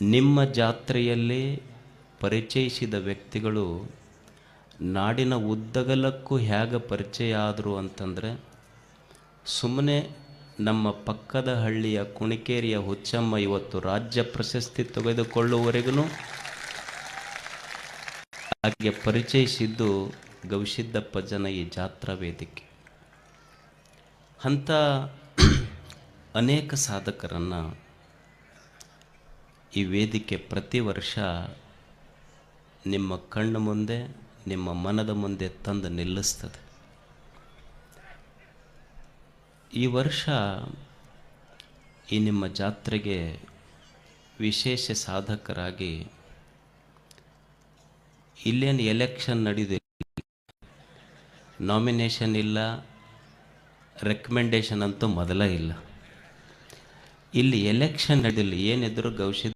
ನಿಮ್ಮ ಜಾತ್ರೆಯಲ್ಲಿ ಪರಿಚಯಿಸಿದ ವ್ಯಕ್ತಿಗಳು ನಾಡಿನ ಉದ್ದಗಲಕ್ಕೂ ಹೇಗೆ ಪರಿಚಯ ಆದರು ಅಂತಂದರೆ, ಸುಮ್ಮನೆ ನಮ್ಮ ಪಕ್ಕದ ಹಳ್ಳಿಯ ಕುಣಿಕೇರಿಯ ಹುಚ್ಚಮ್ಮ ಇವತ್ತು ರಾಜ್ಯ ಪ್ರಶಸ್ತಿ ತೆಗೆದುಕೊಳ್ಳುವವರೆಗೂ ಹಾಗೆ ಪರಿಚಯಿಸಿದ್ದು ಗವಿಸಿದ್ದಪ್ಪ ಜನ ಈ ಜಾತ್ರಾ ವೇದಿಕೆ. ಅಂಥ ಅನೇಕ ಸಾಧಕರನ್ನು ಈ ವೇದಿಕೆ ಪ್ರತಿ ವರ್ಷ ನಿಮ್ಮ ಕಣ್ಣು ಮುಂದೆ, ನಿಮ್ಮ ಮನದ ಮುಂದೆ ತಂದು ನಿಲ್ಲಿಸ್ತದೆ. ಈ ವರ್ಷ ಈ ನಿಮ್ಮ ಜಾತ್ರೆಗೆ ವಿಶೇಷ ಸಾಧಕರಾಗಿ ಇಲ್ಲೇನು ಎಲೆಕ್ಷನ್ ನಡೆದಿಲ್ಲ, ನಾಮಿನೇಷನ್ ಇಲ್ಲ, ರೆಕಮೆಂಡೇಶನ್ ಅಂತೂ ಮೊದಲೇ ಇಲ್ಲ. ಇಲ್ಲಿ ಎಲೆಕ್ಷನ್ ನಡೆದಿಲ್ಲ. ಏನಿದ್ರು ಗವಿಸಿದ್ದ